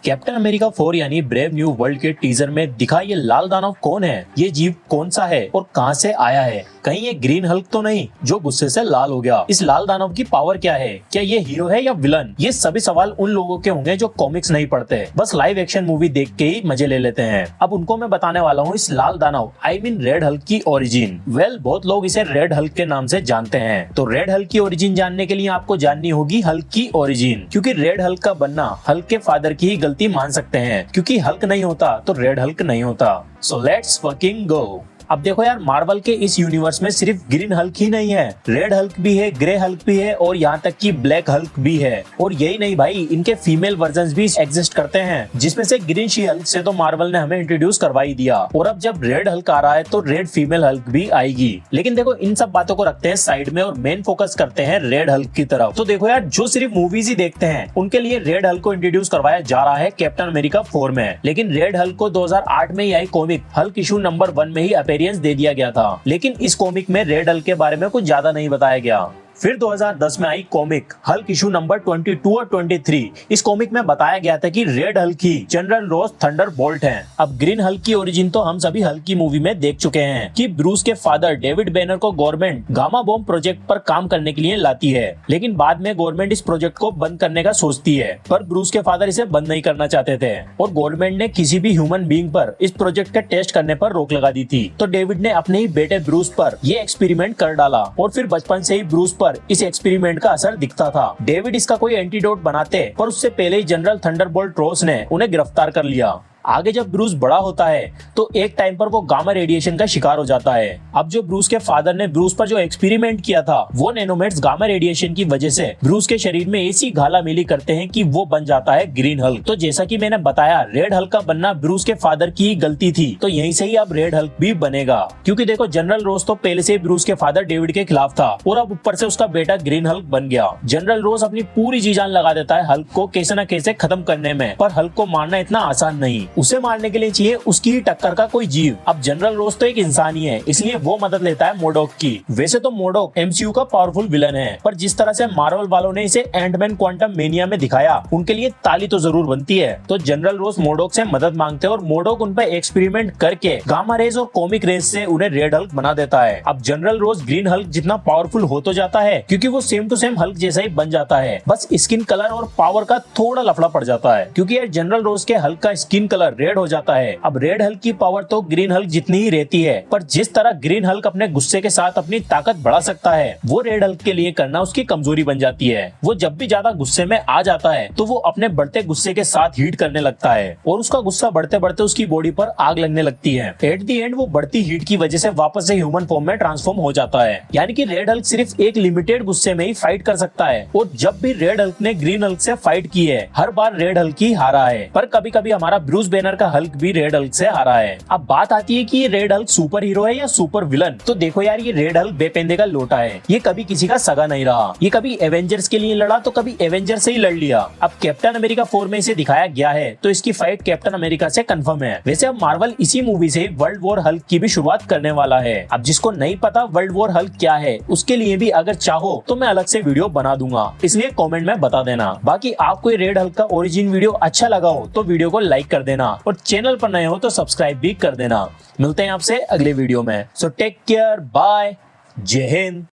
Captain America 4 यानी brave new world के teaser में दिखा ये लाल दानव कौन है, ये जीव कौन सा है और कहां से आया है। कहीं ये ग्रीन हल्क तो नहीं जो गुस्से से लाल हो गया। इस लाल दानव की पावर क्या है, क्या ये हीरो है या विलन। ये सभी सवाल उन लोगों के होंगे जो कॉमिक्स नहीं पढ़ते, बस लाइव एक्शन मूवी देख के ही मजे ले लेते हैं। अब उनको मैं बताने वाला हूँ इस लाल दानव आई मीन रेड हल्क की ओरिजिन। बहुत लोग इसे रेड हल्क के नाम से जानते हैं। तो रेड हल्क की ओरिजिन जानने के लिए आपको जाननी होगी हल्क की ओरिजिन, क्योंकि रेड हल्क का बनना हल्क के फादर की ही गलती मान सकते हैं, क्योंकि हल्क नहीं होता तो रेड हल्क नहीं होता। So let's fucking go. अब देखो यार, मार्वल के इस यूनिवर्स में सिर्फ ग्रीन हल्क ही नहीं है, रेड हल्क भी है, ग्रे हल्क भी है और यहाँ तक कि ब्लैक हल्क भी है। और यही नहीं भाई, इनके फीमेल वर्जन्स भी एग्जिस्ट करते हैं, जिसमें से ग्रीन शी हल्क से तो मार्वल ने हमें इंट्रोड्यूस करवा ही दिया। और अब जब रेड हल्क आ रहा है तो रेड फीमेल हल्क भी आएगी। लेकिन देखो, इन सब बातों को रखते हैं साइड में और मेन फोकस करते हैं रेड हल्क की तरफ। तो देखो यार, जो सिर्फ मूवीज ही देखते हैं उनके लिए रेड हल्क को इंट्रोड्यूस करवाया जा रहा है कैप्टन अमेरिका 4 में। लेकिन रेड हल्क को 2008 में ही आई कॉमिक हल्क इशू नंबर 1 में ही अपीयरेंस दे दिया गया था। लेकिन इस कॉमिक में रेड हल्क के बारे में कुछ ज्यादा नहीं बताया गया। फिर 2010 में आई कॉमिक हल्क इशू नंबर 22 और 23। इस कॉमिक में बताया गया था कि रेड हल्क ही जनरल रोज थंडरबोल्ट हैं। अब ग्रीन हल्क की ओरिजिन तो हम सभी हल्क की मूवी में देख चुके हैं कि ब्रूस के फादर डेविड बैनर को गवर्नमेंट गामा बॉम्ब प्रोजेक्ट पर काम करने के लिए लाती है, लेकिन बाद में गवर्नमेंट इस प्रोजेक्ट को बंद करने का सोचती है। पर ब्रूस के फादर इसे बंद नहीं करना चाहते थे और गवर्नमेंट ने किसी भी ह्यूमन बीइंग पर इस प्रोजेक्ट का टेस्ट करने पर रोक लगा दी थी। तो डेविड ने अपने ही बेटे ब्रूस पर ये एक्सपेरिमेंट कर डाला और फिर बचपन से ही ब्रूस पर इस एक्सपेरिमेंट का असर दिखता था। डेविड इसका कोई एंटीडोट बनाते, पर उससे पहले ही जनरल थंडरबोल्ट रोस ने उन्हें गिरफ्तार कर लिया। आगे जब ब्रूस बड़ा होता है तो एक टाइम पर वो गामा रेडिएशन का शिकार हो जाता है। अब जो ब्रूस के फादर ने ब्रूस पर जो एक्सपेरिमेंट किया था, वो नैनोमेट्स गामा रेडिएशन की वजह से ब्रूस के शरीर में ऐसी घाला मिली करते हैं कि वो बन जाता है ग्रीन हल्क। तो जैसा कि मैंने बताया, रेड हल्क का बनना ब्रूस के फादर की गलती थी, तो यहीं से ही अब रेड हल्क भी बनेगा। क्योंकि देखो, जनरल रोज तो पहले से ब्रूस के फादर डेविड के खिलाफ था और अब ऊपर से उसका बेटा ग्रीन हल्क बन गया। जनरल रोज अपनी पूरी जी जान लगा देता है हल्क को कैसे न कैसे खत्म करने में, पर हल्क को मारना इतना आसान नहीं। उसे मारने के लिए चाहिए उसकी ही टक्कर का कोई जीव। अब जनरल रोज तो एक इंसान ही है, इसलिए वो मदद लेता है मोडोक की। वैसे तो मोडोक एमसीयू का पावरफुल विलन है, पर जिस तरह से मार्वल वालों ने इसे एंटमैन क्वांटम मेनिया में दिखाया, उनके लिए ताली तो जरूर बनती है। तो जनरल रोज मोडोक से मदद मांगते हैं और मोडोक उन पर एक्सपेरिमेंट करके गामा रेज और कॉमिक रेज से उन्हें रेड हल्क बना देता है। अब जनरल रोज ग्रीन हल्क जितना पावरफुल हो तो जाता है, क्योंकि वो सेम टू सेम हल्क जैसा ही बन जाता है, बस स्किन कलर और पावर का थोड़ा लफड़ा पड़ जाता है। क्योंकि यार, जनरल रोज के हल्क का स्किन कलर रेड हो जाता है। अब रेड हल्क की पावर तो ग्रीन हल्क जितनी ही रहती है, पर जिस तरह ग्रीन हल्क अपने गुस्से के साथ अपनी ताकत बढ़ा सकता है, वो रेड हल्क के लिए करना उसकी कमजोरी बन जाती है। वो जब भी ज्यादा गुस्से में आ जाता है तो वो अपने बढ़ते गुस्से के साथ हीट करने लगता है और उसका गुस्सा बढ़ते बढ़ते उसकी बॉडी पर आग लगने लगती है। एट दी एंड वो बढ़ती हीट की वजह से वापस से ह्यूमन फॉर्म में ट्रांसफॉर्म हो जाता है। यानी कि रेड हल्क सिर्फ एक लिमिटेड गुस्से में ही फाइट कर सकता है, और जब भी रेड हल्क ने ग्रीन हल्क से फाइट की है, हर बार रेड हल्क ही हारा है। पर कभी कभी हमारा ब्रूस बैनर का हल्क भी रेड हल्क से हारा है। अब बात आती है कि ये रेड हल्क सुपर हीरो है या सुपर विलन। तो देखो यार, ये रेड हल्क बेपेंदे का लोटा है। ये कभी किसी का सगा नहीं रहा। ये कभी एवेंजर्स के लिए लड़ा तो कभी एवेंजर से ही लड़ लिया। अब कैप्टन अमेरिका 4 में इसे दिखाया गया है, तो इसकी फाइट कैप्टन अमेरिका से कंफर्म है। वैसे अब मार्वल इसी मूवी से वर्ल्ड वॉर हल्क की भी शुरुआत करने वाला है। अब जिसको नहीं पता वर्ल्ड वॉर हल्क क्या है, उसके लिए भी अगर चाहो तो मैं अलग से वीडियो बना दूंगा, इसलिए कमेंट में बता देना। बाकी आपको रेड हल्क का ओरिजिन वीडियो अच्छा लगा हो तो वीडियो को लाइक कर देना, और चैनल पर नए हो तो सब्सक्राइब भी कर देना। मिलते हैं आपसे अगले वीडियो में। सो टेक केयर, बाय, जय हिंद।